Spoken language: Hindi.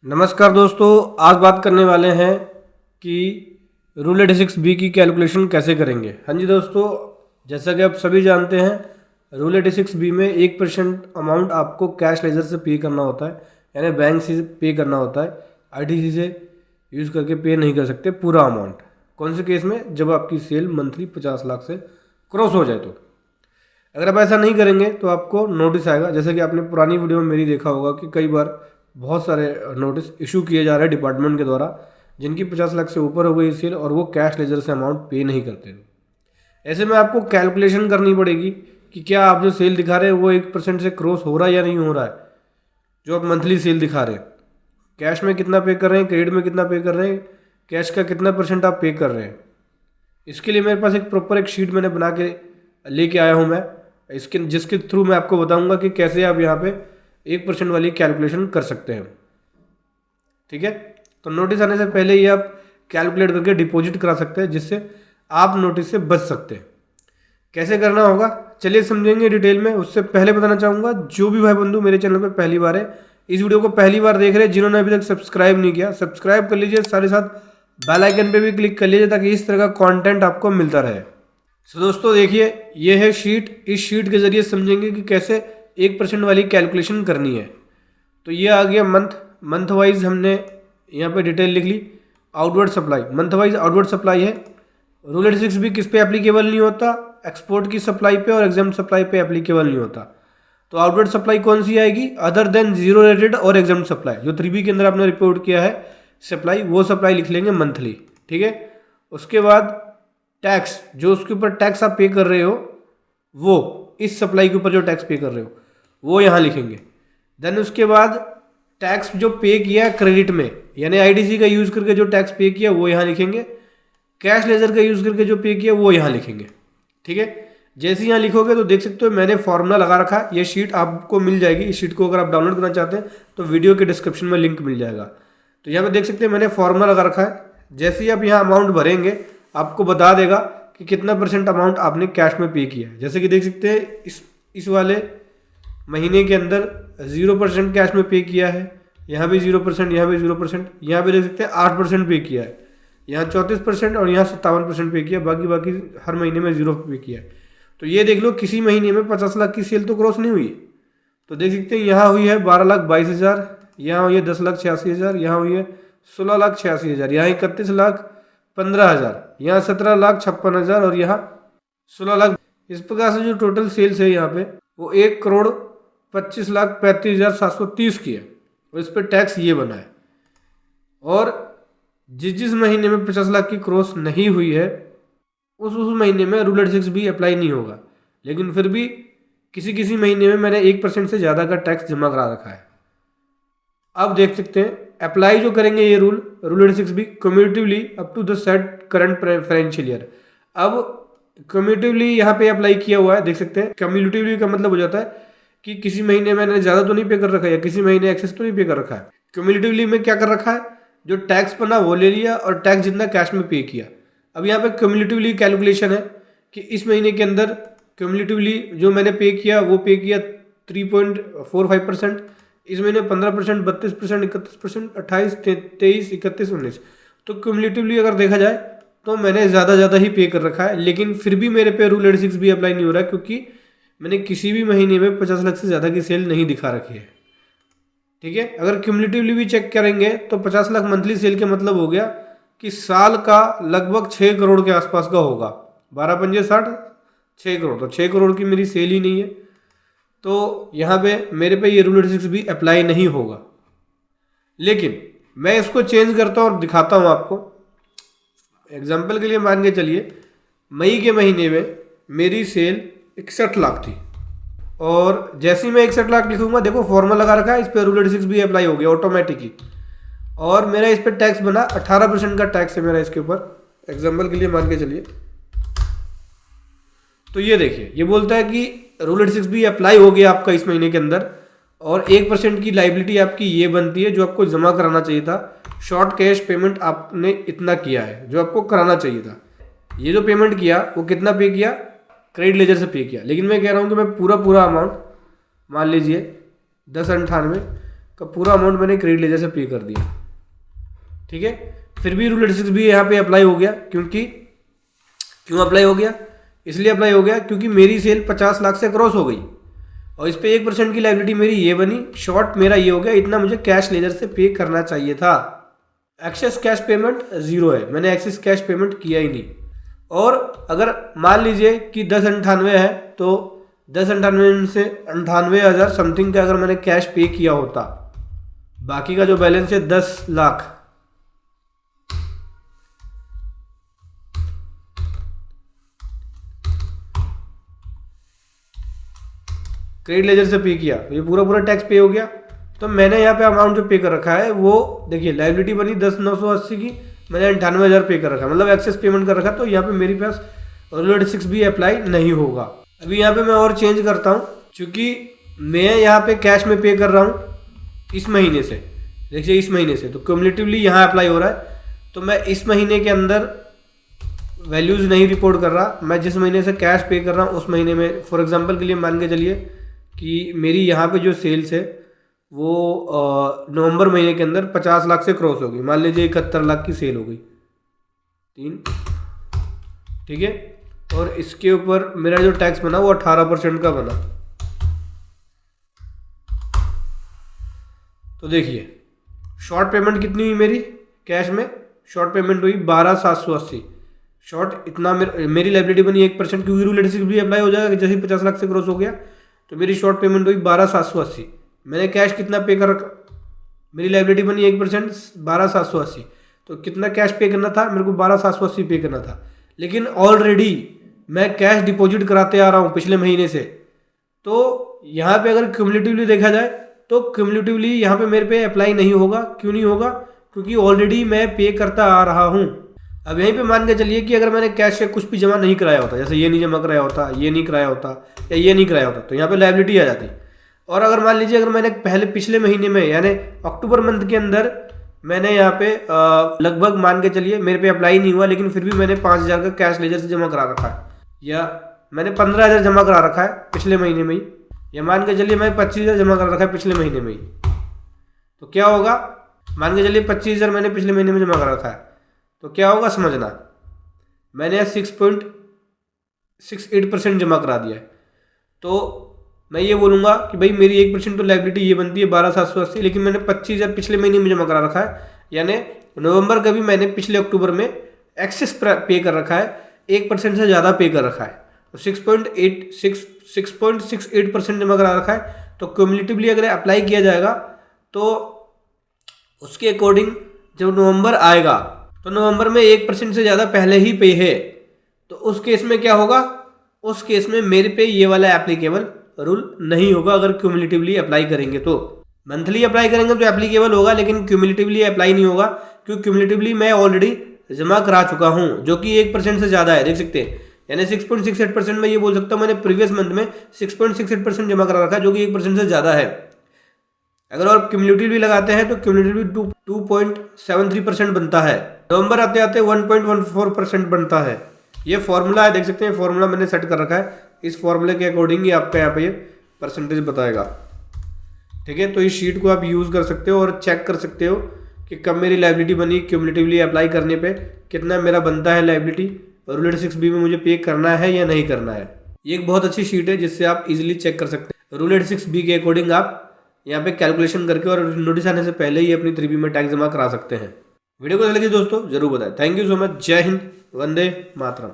नमस्कार दोस्तों, आज बात करने वाले हैं कि रूल 86B की कैलकुलेशन कैसे करेंगे। हाँ जी दोस्तों, जैसा कि आप सभी जानते हैं रूल 86B में 1% अमाउंट आपको कैश लेजर से पे करना होता है, यानी बैंक से पे करना होता है। आईटीसी से यूज़ करके पे नहीं कर सकते पूरा अमाउंट। कौन से केस में? जब आपकी सेल मंथली 50 लाख से क्रॉस हो जाए तो। अगर आप ऐसा नहीं करेंगे तो आपको नोटिस आएगा। जैसे कि आपने पुरानी वीडियो में मेरी देखा होगा कि कई बार बहुत सारे नोटिस इशू किए जा रहे हैं डिपार्टमेंट के द्वारा, जिनकी 50 लाख से ऊपर हो गई सेल और वो कैश लेजर से अमाउंट पे नहीं करते। ऐसे में आपको कैलकुलेशन करनी पड़ेगी कि क्या आप जो सेल दिखा रहे हैं वो 1% से क्रॉस हो रहा है या नहीं हो रहा है। जो आप मंथली सेल दिखा रहे हैं, कैश में कितना पे कर रहे हैं, क्रेडिट में कितना पे कर रहे हैं, कैश का कितना % आप पे कर रहे हैं। इसके लिए मेरे पास एक प्रॉपर एक शीट मैंने बना के लेके आया हूँ मैं, जिसके थ्रू मैं आपको बताऊंगा कि कैसे आप यहाँ पे 1% वाली कैलकुलेशन कर सकते हैं। ठीक है, तो नोटिस आने से पहले ही आप कैलकुलेट करके डिपॉजिट करा सकते हैं, जिससे आप नोटिस से बच सकते हैं। कैसे करना होगा चलिए समझेंगे डिटेल में। उससे पहले बताना चाहूँगा, जो भी भाई बंधु मेरे चैनल पर पहली बार है, इस वीडियो को पहली बार देख रहे हैं, जिन्होंने अभी तक सब्सक्राइब नहीं किया सब्सक्राइब कर लीजिए, साथ ही साथ बेल आइकन पे भी क्लिक कर लीजिए ताकि इस तरह का कंटेंट आपको मिलता रहे। तो दोस्तों देखिए, ये है शीट। इस शीट के जरिए समझेंगे कि कैसे 1% वाली कैलकुलेशन करनी है। तो ये आ गया मंथ वाइज हमने यहाँ पे डिटेल लिख ली। Outward supply month wise outward supply है। रूल 86B किस पे एप्लीकेबल नहीं होता? एक्सपोर्ट की सप्लाई पे और एग्जाम सप्लाई पे एप्लीकेबल नहीं होता। तो आउटवर्ड सप्लाई कौन सी आएगी? अदर देन जीरो रेटेड और एग्जाम सप्लाई। जो 3B के अंदर आपने रिपोर्ट किया है सप्लाई, वो सप्लाई लिख लेंगे मंथली। ठीक है, उसके बाद टैक्स, जो उसके ऊपर टैक्स आप पे कर रहे हो, वो इस सप्लाई के ऊपर जो टैक्स पे कर रहे हो वो यहाँ लिखेंगे। देन उसके बाद टैक्स जो पे किया क्रेडिट में, यानी आईटीसी का यूज़ करके जो टैक्स पे किया वो यहाँ लिखेंगे। कैश लेजर का यूज़ करके जो पे किया वो यहाँ लिखेंगे। ठीक है, जैसे यहाँ लिखोगे तो देख सकते हो मैंने फॉर्मूला लगा रखा है। ये शीट आपको मिल जाएगी। इस शीट को अगर आप डाउनलोड करना चाहते हैं तो वीडियो के डिस्क्रिप्शन में लिंक मिल जाएगा। तो यहाँ पे देख सकते हैं मैंने फॉर्मूला लगा रखा है। जैसे ही आप यहाँ अमाउंट भरेंगे आपको बता देगा कि कितना % अमाउंट आपने कैश में पे किया है। जैसे कि देख सकते हैं इस वाले महीने के अंदर 0% कैश में पे किया है, यहाँ भी 0%, यहाँ भी 0%, यहाँ पे देख सकते हैं 8% पे किया है, यहाँ 34% और यहाँ 57% पे किया, बाकी हर महीने में 0 पे किया है। तो ये देख लो, किसी महीने में 50 लाख की सेल तो क्रॉस नहीं हुई। तो देख सकते हैं यहाँ हुई है 12,22,000, यहाँ हुई है 10,86,000, यहाँ हुई है 16,86,000, यहाँ 31,15,000, यहाँ 17,56,000 और यहाँ 16 लाख। इस प्रकार से जो टोटल सेल्स है यहाँ पे वो 1,25,35,730 की है और इस पर टैक्स ये बना है। और जिस महीने में 50 लाख की क्रॉस नहीं हुई है उस महीने में रूल 86B अप्लाई नहीं होगा। लेकिन फिर भी किसी महीने में मैंने 1% से ज़्यादा का टैक्स जमा करा रखा है। अब देख सकते हैं अप्लाई जो करेंगे ये rule 86B cumulatively up to the set current financial year. अब क्यूमुलेटिवली यहाँ पे अप्लाई किया हुआ है, देख सकते हैं। क्यूमुलेटिवली का मतलब हो जाता है कि किसी महीने मैंने ज़्यादा तो नहीं पे कर रखा है या किसी महीने एक्सेस तो नहीं पे कर रखा है। क्यूमुलेटिवली में क्या कर रखा है, जो टैक्स बना वो ले लिया और टैक्स जितना कैश में पे किया। अब यहाँ पे क्यूमुलेटिवली कैलकुलेशन है कि इस महीने के अंदर क्यूमुलेटिवली जो मैंने पे किया वो पे किया 3.45%, इस महीने 15%, 32%, 31%, 28, 23, 31, 19। तो क्यूमुलेटिवली अगर देखा जाए तो मैंने ज़्यादा ही पे कर रखा है। लेकिन फिर भी मेरे पे रूल 86B अप्लाई नहीं हो रहा है, क्योंकि मैंने किसी भी महीने में 50 लाख से ज़्यादा की सेल नहीं दिखा रखी है। ठीक है, अगर क्यूमुलेटिवली भी चेक करेंगे तो 50 लाख मंथली सेल के मतलब हो गया कि साल का लगभग 6 करोड़ के आसपास का होगा। 12 पंजे 60, 6 करोड़। तो 6 करोड़ की मेरी सेल ही नहीं है, तो यहाँ पे मेरे पे ये रूल 86B अप्लाई नहीं होगा। लेकिन मैं इसको चेंज करता हूँ और दिखाता हूँ आपको। एग्जाम्पल के लिए मान के चलिए मई के महीने में मेरी सेल 61 लाख थी और जैसे ही मैं 61 लाख लिखूंगा, देखो फॉर्मूला लगा रखा है, इस पर रूल 86B अप्लाई हो गया ऑटोमेटिक ही। और मेरा इस पर टैक्स बना 18% का टैक्स है मेरा इसके ऊपर। एग्जाम्पल के लिए मान के चलिए, तो ये देखिए ये बोलता है कि रूल 86B अप्लाई हो गया आपका इस महीने के अंदर और 1% की लाइबिलिटी आपकी ये बनती है जो आपको जमा कराना चाहिए था। शॉर्ट कैश पेमेंट आपने इतना किया है जो आपको कराना चाहिए था। ये जो पेमेंट किया वो कितना पे किया? क्रेडिट लेजर से पे किया। लेकिन मैं कह रहा हूँ कि मैं पूरा अमाउंट मान लीजिए 1098 का पूरा अमाउंट मैंने क्रेडिट लेजर से पे कर दिया। ठीक है, फिर भी रूल 86 भी यहाँ पे अप्लाई हो गया, क्यों अप्लाई हो गया? इसलिए अप्लाई हो गया क्योंकि मेरी सेल 50 लाख से क्रॉस हो गई और इस पे 1% की लायबिलिटी मेरी ये बनी, शॉर्ट मेरा ये हो गया, इतना मुझे कैश लेजर से पे करना चाहिए था। एक्सेस कैश पेमेंट 0 है, मैंने एक्सेस कैश पेमेंट किया ही नहीं। और अगर मान लीजिए कि 1098 है तो 1098 से 98,000 समथिंग का अगर मैंने कैश पे किया होता, बाकी का जो बैलेंस है 10 लाख, क्रेडिट लेजर से पे किया तो ये पूरा टैक्स पे हो गया। तो मैंने यहाँ पे अमाउंट जो पे कर रखा है वो देखिए, लायबिलिटी बनी 10,980 की, मैंने 98,000 पे कर रखा है, मतलब एक्सेस पेमेंट कर रखा, तो यहाँ पे मेरे पास रूल 86 भी अप्लाई नहीं होगा। अभी यहाँ पे मैं और चेंज करता हूँ, क्योंकि मैं यहाँ पे कैश में पे कर रहा हूँ इस महीने से, देखिए इस महीने से, तो क्यूमुलेटिवली यहाँ अप्लाई हो रहा है। तो मैं इस महीने के अंदर वैल्यूज़ नहीं रिपोर्ट कर रहा, मैं जिस महीने से कैश पे कर रहा हूँ उस महीने में, फॉर एग्जांपल के लिए मान के चलिए कि मेरी यहाँ पे जो सेल्स है वो नवंबर महीने के अंदर 50 लाख से क्रॉस हो गई, मान लीजिए 71 लाख की सेल हो गई 3, ठीक है, और इसके ऊपर मेरा जो टैक्स बना वो 18% का बना। तो देखिए शॉर्ट पेमेंट कितनी हुई मेरी कैश में, शॉर्ट पेमेंट हुई 12,780, शॉर्ट इतना मेरी लायबिलिटी बनी 1%, क्योंकि रूल 86 भी अप्लाई हो जाएगा जैसे 50 लाख से क्रॉस हो गया, तो मेरी शॉर्ट पेमेंट हुई 12,780। मैंने कैश कितना पे कर रखा, मेरी लायबिलिटी बनी 1%, 12,780, तो कितना कैश पे करना था मेरे को, 12,780 पे करना था, लेकिन ऑलरेडी मैं कैश डिपॉजिट कराते आ रहा हूँ पिछले महीने से। तो यहाँ पे अगर क्यूमुलेटिवली देखा जाए तो क्यूमुलेटिवली यहाँ पे मेरे पे अप्लाई नहीं होगा। क्यों नहीं होगा? क्योंकि ऑलरेडी मैं पे करता आ रहा हूँ। अब यहीं पे मान के चलिए कि अगर मैंने कैश से कुछ भी जमा नहीं कराया होता, जैसे ये नहीं जमा कराया होता, ये नहीं कराया होता या ये नहीं कराया होता, तो यहाँ पे लायबिलिटी आ जाती। और अगर मान लीजिए अगर मैंने पहले पिछले महीने में यानी अक्टूबर मंथ के अंदर मैंने यहाँ पे लगभग मान के चलिए मेरे पे अप्लाई नहीं हुआ, लेकिन फिर भी मैंने 5,000 का कैश लेजर से जमा करा रखा है, या मैंने 15,000 जमा करा रखा है पिछले महीने में ही, या मान के चलिए मैं 25,000 जमा करा रखा है पिछले महीने में ही, तो क्या होगा? मान के चलिए 25,000 मैंने पिछले महीने में जमा करा रखा है, तो क्या होगा समझना, मैंने 6.68% जमा करा दिया है। तो मैं ये बोलूँगा कि भाई मेरी 1% तो लायबिलिटी ये बनती है 12,780, लेकिन मैंने 25,000 पिछले महीने में जमा करा रखा है, यानी नवंबर का भी मैंने पिछले अक्टूबर में एक्सेस पे कर रखा है, 1% से ज़्यादा पे कर रखा है, तो 6.68% जमा करा रखा है। तो क्यूमुलेटिवली अगर अप्लाई किया जाएगा तो उसके अकॉर्डिंग जब नवंबर आएगा तो नवंबर में 1% से ज़्यादा पहले ही पे है, तो उस केस में क्या होगा? उस केस में मेरे पे ये वाला एप्लीकेबल रूल नहीं होगा। अगर क्यूमुलेटिवली अप्लाई करेंगे तो मंथली अप्लाई करेंगे तो एप्लीकेबल होगा, लेकिन क्यूमुलेटिवली अप्लाई नहीं होगा, क्योंकि क्यूमुलेटिवली मैं ऑलरेडी जमा करा चुका हूँ, जो कि 1% से ज़्यादा है, देख सकते हैं, यानी 6.68% में ये बोल सकता हूँ मैंने प्रीवियस मंथ में 6.68% जमा करा रखा है, जो कि 1% से ज़्यादा है। अगर आप क्यूमुलेटिवली लगाते हैं तो क्यूमुलेटिवली 2.73% बनता है, नवंबर आते आते 1.14% बनता है। ये फॉर्मूला है, देख सकते हैं, फॉर्मूला मैंने सेट कर रखा है, इस फॉर्मूले के अकॉर्डिंग ही आपका यहाँ पे ये परसेंटेज बताएगा। ठीक है, तो इस शीट को आप यूज़ कर सकते हो और चेक कर सकते हो कि कब मेरी लायबिलिटी बनी, क्यूमुलेटिवली अप्लाई करने पे कितना मेरा बनता है लायबिलिटी, रूल 86B में मुझे पे करना है या नहीं करना है। ये एक बहुत अच्छी शीट है जिससे आप इजीली चेक कर सकते हैं। रूल 86B के अकॉर्डिंग आप यहाँ पे कैलकुलेशन करके और नोटिस आने से पहले ही अपनी 3B में टैक्स जमा करा सकते हैं। वीडियो को लगी दोस्तों जरूर बताएं। Thank you so much. जय हिंद, वंदे मातरम।